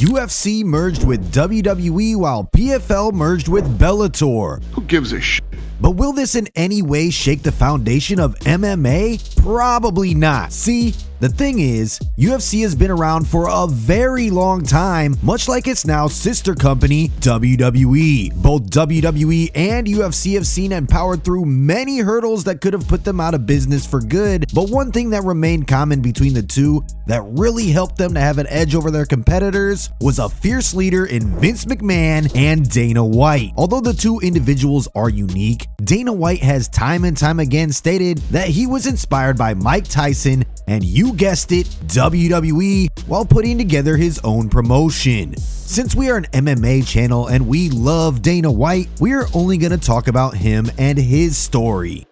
UFC merged with WWE while PFL merged with Bellator. Who gives a shit? But will this in any way shake the foundation of MMA? Probably not. See, the thing is, UFC has been around for a very long time, much like its now sister company, WWE. Both WWE and UFC have seen and powered through many hurdles that could have put them out of business for good, but one thing that remained common between the two that really helped them to have an edge over their competitors was a fierce leader in Vince McMahon and Dana White. Although the two individuals are unique, Dana White has time and time again stated that he was inspired by Mike Tyson and, you guessed it, WWE, while putting together his own promotion. Since we are an MMA channel and we love Dana White, we are only going to talk about him and his story.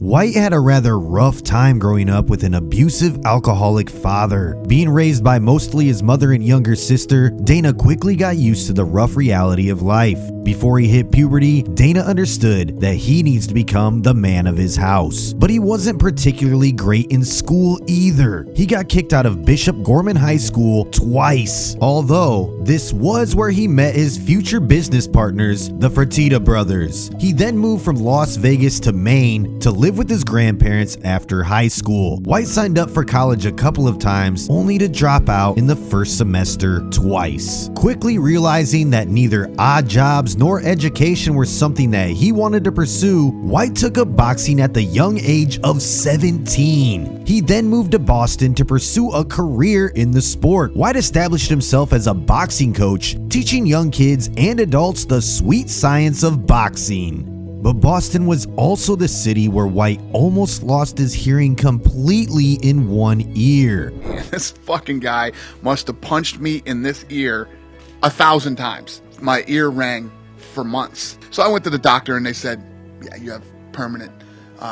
White had a rather rough time growing up with an abusive alcoholic father. Being raised by mostly his mother and younger sister, Dana quickly got used to the rough reality of life. Before he hit puberty, Dana understood that he needs to become the man of his house. But he wasn't particularly great in school either. He got kicked out of Bishop Gorman High School twice, although this was where he met his future business partners, the Fertitta brothers. He then moved from Las Vegas to Maine to live with his grandparents after high school. White signed up for college a couple of times, only to drop out in the first semester twice. Quickly realizing that neither odd jobs nor education were something that he wanted to pursue, White took up boxing at the young age of 17. He then moved to Boston to pursue a career in the sport. White established himself as a boxing coach, teaching young kids and adults the sweet science of boxing. But Boston was also the city where White almost lost his hearing completely in one ear. This fucking guy must have punched me in this ear 1,000 times. My ear rang for months. So I went to the doctor and they said, yeah, you have permanent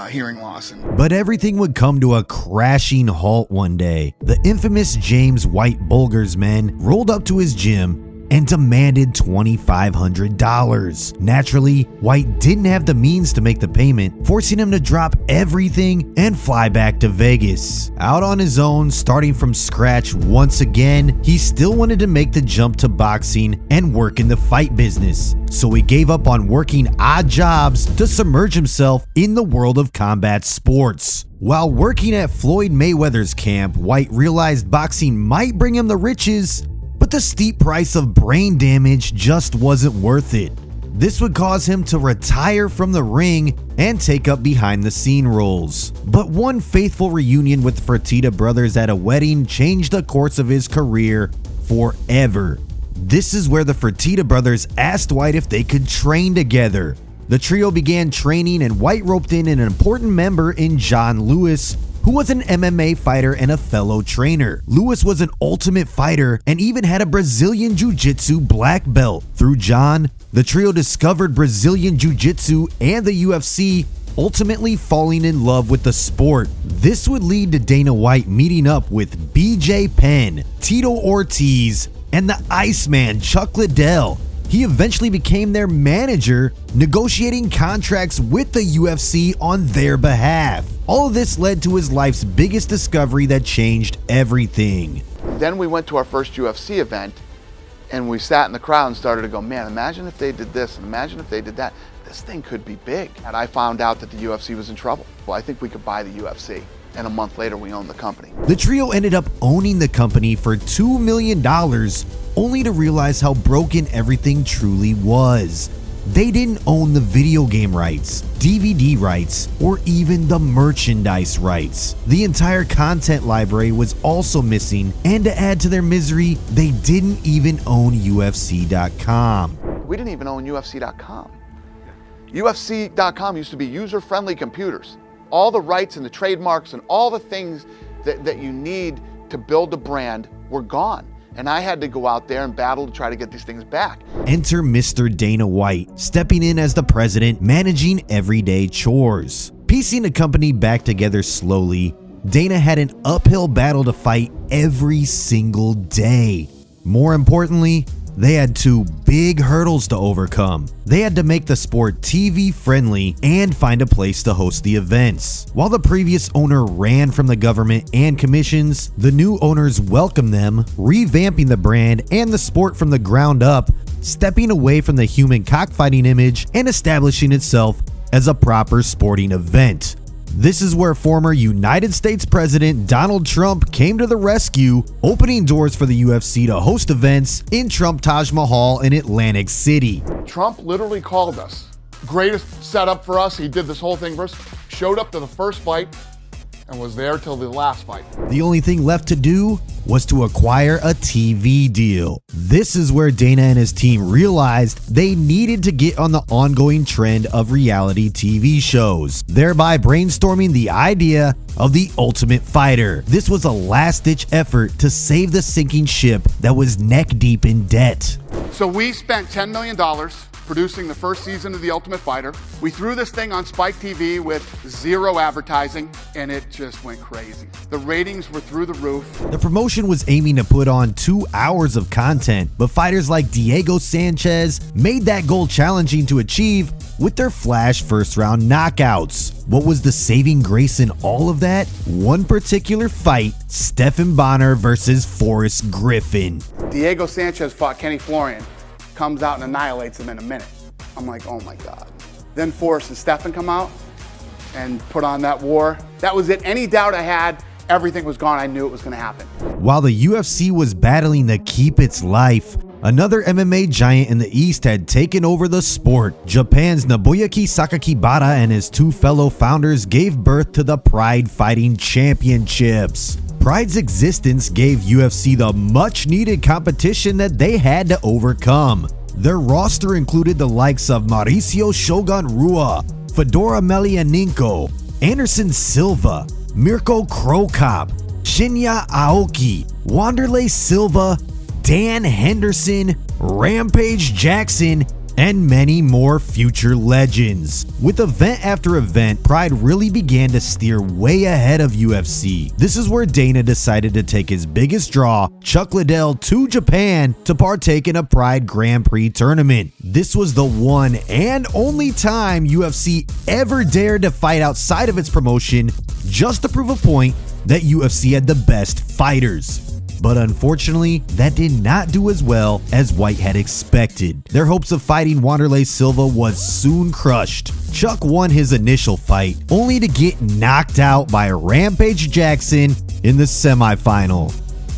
hearing loss. But everything would come to a crashing halt one day. The infamous James White Bulger's men rolled up to his gym and demanded $2,500. Naturally, White didn't have the means to make the payment, forcing him to drop everything and fly back to Vegas. Out on his own, starting from scratch once again, he still wanted to make the jump to boxing and work in the fight business. So he gave up on working odd jobs to submerge himself in the world of combat sports. While working at Floyd Mayweather's camp, White realized boxing might bring him the riches, but the steep price of brain damage just wasn't worth it. This would cause him to retire from the ring and take up behind the scene roles. But one faithful reunion with the Fertitta brothers at a wedding changed the course of his career forever. This is where the Fertitta brothers asked White if they could train together. The trio began training and White roped in an important member in John Lewis, who was an MMA fighter and a fellow trainer. Lewis was an ultimate fighter and even had a Brazilian Jiu-Jitsu black belt. Through John, the trio discovered Brazilian Jiu-Jitsu and the UFC, ultimately falling in love with the sport. This would lead to Dana White meeting up with BJ Penn, Tito Ortiz, and the Iceman Chuck Liddell. He eventually became their manager, negotiating contracts with the UFC on their behalf. All of this led to his life's biggest discovery that changed everything. Then we went to our first UFC event and we sat in the crowd and started to go, man, imagine if they did this and imagine if they did that. This thing could be big. And I found out that the UFC was in trouble. Well, I think we could buy the UFC. And a month later, we owned the company. The trio ended up owning the company for $2 million, only to realize how broken everything truly was. They didn't own the video game rights, DVD rights, or even the merchandise rights. The entire content library was also missing, and to add to their misery, they didn't even own UFC.com. We didn't even own UFC.com. UFC.com used to be user-friendly computers. All the rights and the trademarks and all the things that you need to build a brand were gone. And I had to go out there and battle to try to get these things back. Enter Mr. Dana White, stepping in as the president, managing everyday chores. Piecing the company back together slowly, Dana had an uphill battle to fight every single day. More importantly, they had two big hurdles to overcome. They had to make the sport TV friendly and find a place to host the events. While the previous owner ran from the government and commissions, the new owners welcomed them, revamping the brand and the sport from the ground up, stepping away from the human cockfighting image and establishing itself as a proper sporting event. This is where former United States President Donald Trump came to the rescue, opening doors for the UFC to host events in Trump Taj Mahal in Atlantic City. Trump literally called us. Greatest setup for us. He did this whole thing for us. Showed up to the first fight and was there till the last fight. The only thing left to do was to acquire a TV deal. This is where Dana and his team realized they needed to get on the ongoing trend of reality TV shows, thereby brainstorming the idea of The Ultimate Fighter. This was a last-ditch effort to save the sinking ship that was neck-deep in debt. So we spent $10 million producing the first season of The Ultimate Fighter. We threw this thing on Spike TV with zero advertising, and it just went crazy. The ratings were through the roof. The promotion was aiming to put on 2 hours of content, but fighters like Diego Sanchez made that goal challenging to achieve with their flash first-round knockouts. What was the saving grace in all of that? One particular fight, Stephan Bonnar versus Forrest Griffin. Diego Sanchez fought Kenny Florian, comes out and annihilates him in a minute. I'm like, oh my God. Then Forrest and Stephan come out and put on that war. That was it. Any doubt I had, everything was gone. I knew it was going to happen. While the UFC was battling to keep its life, another MMA giant in the East had taken over the sport. Japan's Nobuyuki Sakakibara and his two fellow founders gave birth to the Pride Fighting Championships. Pride's existence gave UFC the much-needed competition that they had to overcome. Their roster included the likes of Mauricio Shogun Rua, Fedor Emelianenko, Anderson Silva, Mirko Cro Cop, Shinya Aoki, Wanderlei Silva, Dan Henderson, Rampage Jackson, and many more future legends. With event after event, Pride really began to steer way ahead of UFC. This is where Dana decided to take his biggest draw, Chuck Liddell, to Japan to partake in a Pride Grand Prix tournament. This was the one and only time UFC ever dared to fight outside of its promotion, just to prove a point that UFC had the best fighters. But unfortunately, that did not do as well as White had expected. Their hopes of fighting Wanderlei Silva was soon crushed. Chuck won his initial fight, only to get knocked out by Rampage Jackson in the semifinal.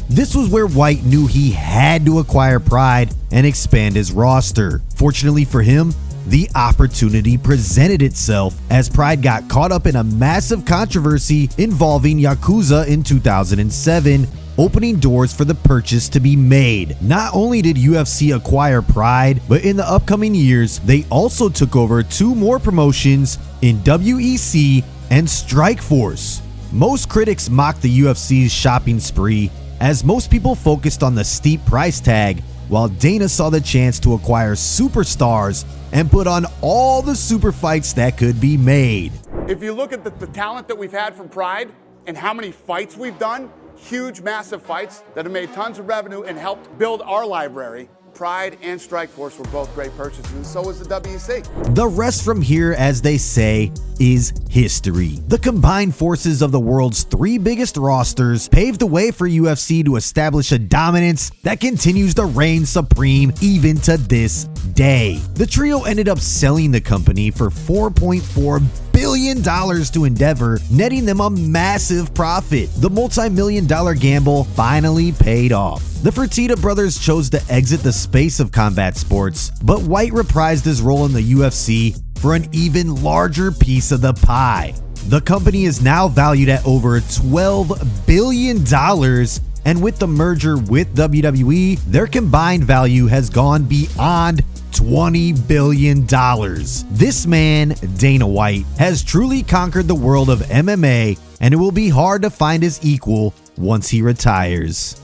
This was where White knew he had to acquire Pride and expand his roster. Fortunately for him, the opportunity presented itself as Pride got caught up in a massive controversy involving Yakuza in 2007, opening doors for the purchase to be made. Not only did UFC acquire Pride, but in the upcoming years, they also took over 2 more promotions in WEC and Strikeforce. Most critics mocked the UFC's shopping spree, as most people focused on the steep price tag, while Dana saw the chance to acquire superstars and put on all the super fights that could be made. If you look at the talent that we've had from Pride and how many fights we've done, huge, massive fights that have made tons of revenue and helped build our library. Pride and Strikeforce were both great purchases, and so was the WEC. The rest from here, as they say, is history. The combined forces of the world's 3 biggest rosters paved the way for UFC to establish a dominance that continues to reign supreme even to this day. The trio ended up selling the company for $4.4 billion to Endeavor, netting them a massive profit. The multi-million-dollar gamble finally paid off. The Fertitta brothers chose to exit the space of combat sports, but White reprised his role in the UFC for an even larger piece of the pie. The company is now valued at over $12 billion, and with the merger with WWE, their combined value has gone beyond $20 billion. This man, Dana White, has truly conquered the world of MMA, and it will be hard to find his equal once he retires.